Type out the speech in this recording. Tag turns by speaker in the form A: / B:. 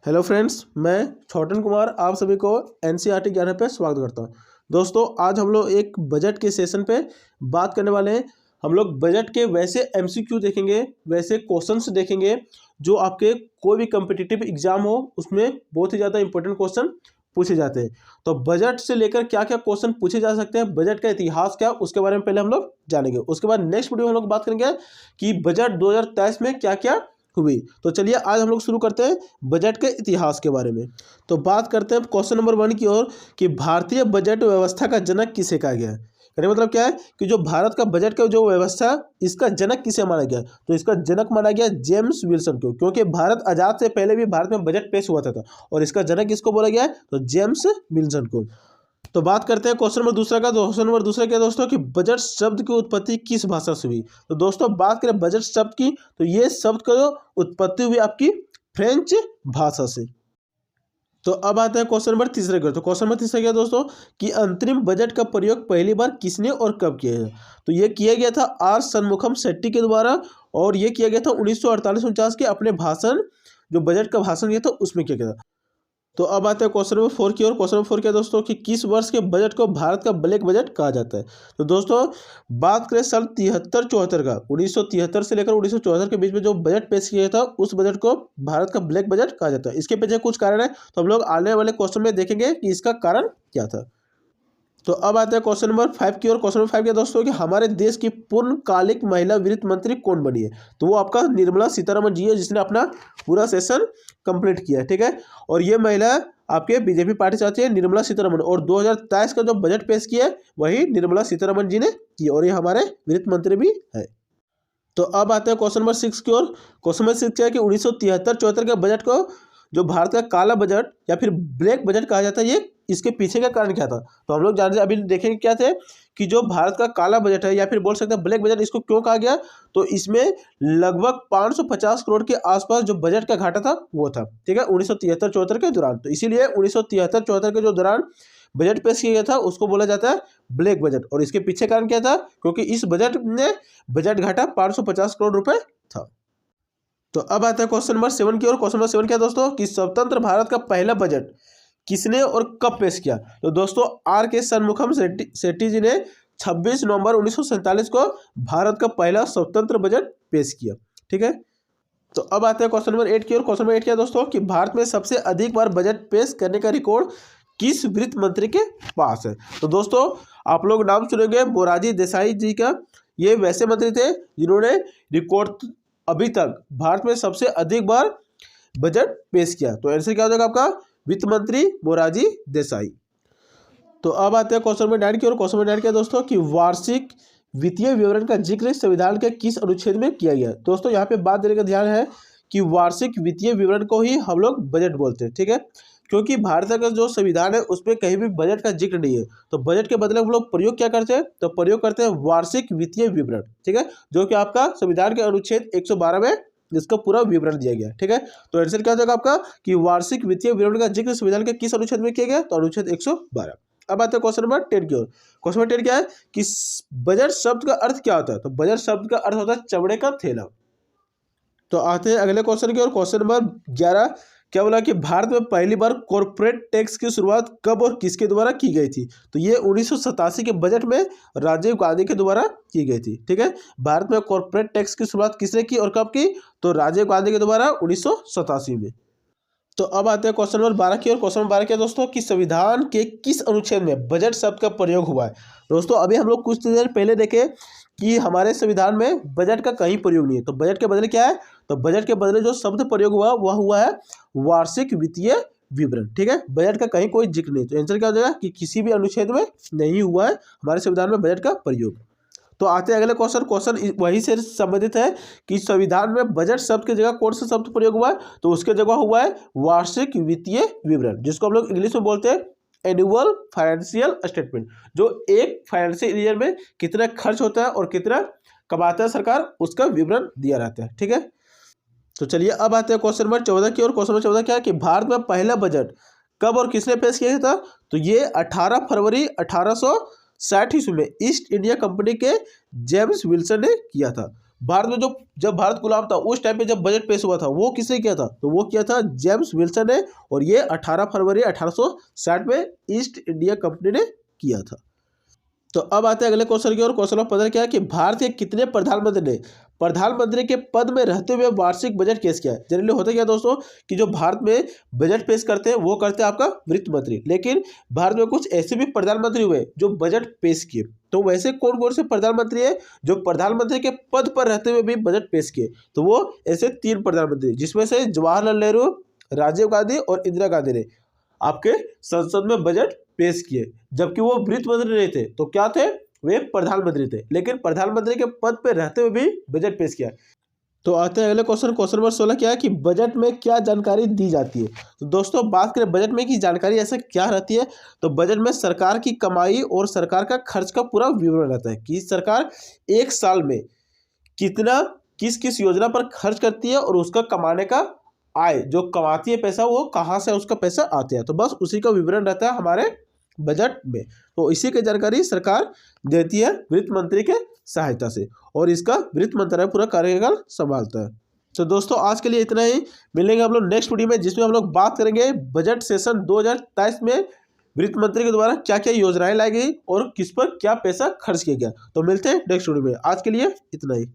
A: Hello friends, मैं छोटन कुमार आप सभी को एनसीईआरटी ज्ञान पे स्वागत करता हूं। दोस्तों, आज हम लोग एक बजट के सेशन पे बात करने वाले हैं। हम लोग बजट के वैसे एमसीक्यू देखेंगे, वैसे क्वेश्चंस देखेंगे जो आपके कोई भी कम्पिटिटिव एग्जाम हो उसमें बहुत ही ज़्यादा इंपॉर्टेंट क्वेश्चन पूछे जाते हैं। तो बजट से लेकर क्या क्या क्वेश्चन पूछे जा सकते हैं, बजट का इतिहास क्या, उसके बारे में पहले हम लोग जानेंगे। उसके बाद नेक्स्ट वीडियो में हम लोग बात करेंगे कि बजट 2023 में क्या क्या हुई। तो चलिए आज हम लोग शुरू करते हैं बजट के इतिहास के बारे में। तो बात करते हैं क्वेश्चन नंबर 1 की ओर कि भारतीय बजट व्यवस्था का जनक किसे कहा गया है। कहने मतलब क्या है कि जो भारत का बजट का जो व्यवस्था, इसका जनक किसे माना गया। तो इसका जनक माना गया जेम्स विल्सन को, क्योंकि भारत आजाद से पहले भी भारत में बजट पेश हुआ था और इसका जनक किसको बोला गया है, तो जेम्स विल्सन को। तो बात करते हैं क्वेश्चन नंबर दूसरा का। क्वेश्चन नंबर दूसरा क्या दोस्तों कि बजट शब्द की उत्पत्ति किस भाषा से हुई। तो दोस्तों बात करें बजट शब्द की, तो ये शब्द का जो उत्पत्ति हुई आपकी फ्रेंच भाषा से। तो अब आता है क्वेश्चन नंबर तीसरे का। तो क्वेश्चन नंबर तीसरा क्या दोस्तों कि अंतरिम बजट का प्रयोग पहली बार किसने और कब किया है। तो ये किया गया था आर षणमुखम शेट्टी के द्वारा, और ये किया गया था 1948-49 के अपने भाषण, जो बजट का भाषण दिया था उसमें किया गया था। तो अब आते हैं क्वेश्चन नंबर 4 की ओर। क्वेश्चन नंबर 4 क्या दोस्तों कि किस वर्ष के बजट को भारत का ब्लैक बजट कहा जाता है। तो दोस्तों बात करें साल 73-74 का, 1973 से लेकर 1974 के बीच में जो बजट पेश किया था उस बजट को भारत का ब्लैक बजट कहा जाता है। इसके पीछे कुछ कारण है, तो हम लोग आने वाले क्वेश्चन में देखेंगे कि इसका कारण क्या था। तो अब आते हैं क्वेश्चन नंबर 5 की ओर। क्वेश्चन नंबर 5 क्या दोस्तों कि हमारे देश की पूर्णकालिक महिला वित्त मंत्री कौन बनी है। तो वो आपका निर्मला सीतारमण जी है, जिसने अपना पूरा सेशन कंप्लीट किया है, ठीक है। और ये महिला आपके बीजेपी पार्टी से आती है, निर्मला सीतारमण, और 2023 का जो बजट पेश किया है वही निर्मला सीतारमण जी ने किया, और ये हमारे वित्त मंत्री भी है। तो अब आते हैं क्वेश्चन नंबर 6 की ओर। क्वेश्चन नंबर 6 क्या है कि 1973-74 के बजट को जो भारत का काला बजट या फिर ब्लैक बजट कहा जाता है, ये इसके पीछे का कारण क्या था। तो हम लोग जानते हैं, अभी देखेंगे क्या थे कि जो भारत का काला बजट है या फिर बोल सकते हैं ब्लैक बजट, इसको क्यों कहा गया। तो इसमें लगभग 550 करोड़ के आसपास जो बजट का घाटा था वो था, ठीक है, 1973-74 के दौरान। तो इसीलिए 1973-74 के जो दौरान बजट पेश किया गया था उसको बोला जाता है ब्लैक बजट। और इसके पीछे कारण क्या था, क्योंकि इस बजट में बजट घाटा 550 करोड़ रुपए था। तो अब आता है क्वेश्चन नंबर 7 की ओर। क्वेश्चन नंबर 7 क्या दोस्तों कि स्वतंत्र भारत का पहला बजट किसने और कब पेश किया। तो दोस्तों आर के षणमुखम शेट्टी जी ने 26 नवंबर 1947 को भारत का पहला स्वतंत्र बजट पेश किया, ठीक है। तो अब आते हैं क्वेश्चन नंबर 8 की ओर। क्वेश्चन नंबर 8 क्या दोस्तों कि भारत में सबसे अधिक बार बजट पेश करने का रिकॉर्ड किस वित्त मंत्री के पास है। तो दोस्तों आप लोग नाम सुनेंगे मोरारजी देसाई जी का। ये वैसे मंत्री थे जिन्होंने रिकॉर्ड अभी तक भारत में सबसे अधिक बार बजट पेश किया। तो आंसर क्या हो जाएगा आपका, वित्त मंत्री मोरारजी देसाई। तो अब आते हैं क्वेश्चन नंबर 9 की ओर। क्वेश्चन नंबर 9 क्या दोस्तों कि वार्षिक वित्तीय विवरण का जिक्र संविधान के किस अनुच्छेद में किया गया। दोस्तों यहाँ पे बात देने का ध्यान है कि वार्षिक वित्तीय विवरण को ही हम लोग बजट बोलते हैं, ठीक है, क्योंकि भारत का जो संविधान है उसमें कहीं भी बजट का जिक्र नहीं है। तो बजट के बदले हम लोग प्रयोग क्या करते हैं, तो प्रयोग करते हैं वार्षिक वित्तीय विवरण, ठीक है, जो कि आपका संविधान के अनुच्छेद 112 में इसका पूरा विवरण दिया गया, ठीक है। तो आंसर क्या हो जाएगा आपका कि वार्षिक वित्तीय विवरण का जिक्र संविधान के किस अनुच्छेद में किया गया, तो अनुच्छेद 112। अब आते हैं क्वेश्चन नंबर 10 की ओर। क्वेश्चन नंबर 10 क्या है कि बजट शब्द का अर्थ क्या होता है। तो बजट शब्द का अर्थ होता है चमड़े का थैला। तो आते हैं अगले क्वेश्चन की ओर। क्वेश्चन नंबर 11 क्या बोला कि भारत में पहली बार कॉर्पोरेट टैक्स की शुरुआत कब और किसके द्वारा की गई थी। तो ये 1987 के बजट में राजीव गांधी के द्वारा की गई थी, ठीक है। भारत में कॉर्पोरेट टैक्स की शुरुआत किसने की और कब की, तो राजीव गांधी के द्वारा 1987 में। तो अब आते हैं क्वेश्चन नंबर 12 की ओर। क्वेश्चन नंबर 12 क्या दोस्तों कि संविधान के किस अनुच्छेद में बजट शब्द का प्रयोग हुआ है। दोस्तों अभी हम लोग कुछ देर पहले देखे कि हमारे संविधान में बजट का कहीं प्रयोग नहीं है। तो बजट के बदले क्या है, तो बजट के बदले जो शब्द प्रयोग हुआ वह हुआ है वार्षिक वित्तीय विवरण, ठीक है। बजट का कहीं कोई जिक्र नहीं। तो आंसर क्या हो जाएगा कि किसी भी अनुच्छेद में नहीं हुआ है हमारे संविधान में बजट का प्रयोग। तो आते हैं अगले क्वेश्चन वही से संबंधित है कि संविधान में बजट शब्द की जगह कौन सा शब्द प्रयोग हुआ है। तो उसके जगह हुआ है वार्षिक वित्तीय विवरण, जिसको हम लोग इंग्लिश में बोलते हैं एनुअल फाइनेंशियल स्टेटमेंट। जो एक फाइनेंशियल ईयर में कितना खर्च होता है और कितना कमाता है सरकार, उसका विवरण दिया रहता है, ठीक है। तो चलिए अब आते हैं क्वेश्चन नंबर 14 की ओर। क्वेश्चन नंबर 14 क्या है कि भारत में पहला बजट कब और किसने पेश किया था। तो ये 18 फरवरी 1860 ईस्वी में ईस्ट इंडिया कंपनी के जेम्स विल्सन ने किया था। भारत में जो जब भारत गुलाम था उस टाइम पे जब बजट पेश हुआ था वो किसने किया था, तो वो किया था जेम्स विल्सन ने, और ये 18 फरवरी 1860 में ईस्ट इंडिया कंपनी ने किया था। तो अब आते हैं अगले क्वेश्चन की ओर। क्वेश्चन ऑफ पता क्या है कि भारत के कितने प्रधानमंत्री ने प्रधानमंत्री के पद में रहते हुए वार्षिक बजट पेश किया है। जनरली होता क्या है दोस्तों कि जो भारत में बजट पेश करते हैं वो करते हैं आपका वित्त मंत्री, लेकिन भारत में कुछ ऐसे भी प्रधानमंत्री हुए जो बजट पेश किए। तो वैसे कौन कौन से प्रधानमंत्री है जो प्रधानमंत्री के पद पर रहते हुए भी बजट पेश किए, तो वो ऐसे 3 प्रधानमंत्री, जिसमें से जवाहरलाल नेहरू, राजीव गांधी और इंदिरा गांधी ने आपके संसद में बजट पेश किए, जबकि वो वित्त मंत्री नहीं थे, तो क्या थे, वे प्रधानमंत्री थे, लेकिन प्रधानमंत्री के पद पे रहते हुए भी बजट पेश किया। तो आते हैं अगले क्वेश्चन। क्वेश्चन नंबर 16 क्या है कि बजट में क्या जानकारी दी जाती है। तो दोस्तों बात करें बजट में की जानकारी ऐसे क्या रहती है, तो बजट में सरकार की कमाई और सरकार का खर्च का पूरा विवरण रहता है कि सरकार एक साल में कितना किस किस योजना पर खर्च करती है और उसका कमाने का आय जो कमाती है पैसा वो कहाँ से उसका पैसा आते हैं, तो बस उसी का विवरण रहता है हमारे बजट में। तो इसी की जानकारी सरकार देती है वित्त मंत्री के सहायता से, और इसका वित्त मंत्रालय पूरा कार्यकाल संभालता है। तो दोस्तों आज के लिए इतना ही, मिलेंगे हम लोग नेक्स्ट वीडियो में जिसमें हम लोग बात करेंगे बजट सेशन 2023 में वित्त मंत्री के द्वारा क्या क्या योजनाएं लाई गई और किस पर क्या पैसा खर्च किया गया। तो मिलते हैं नेक्स्ट वीडियो में, आज के लिए इतना ही।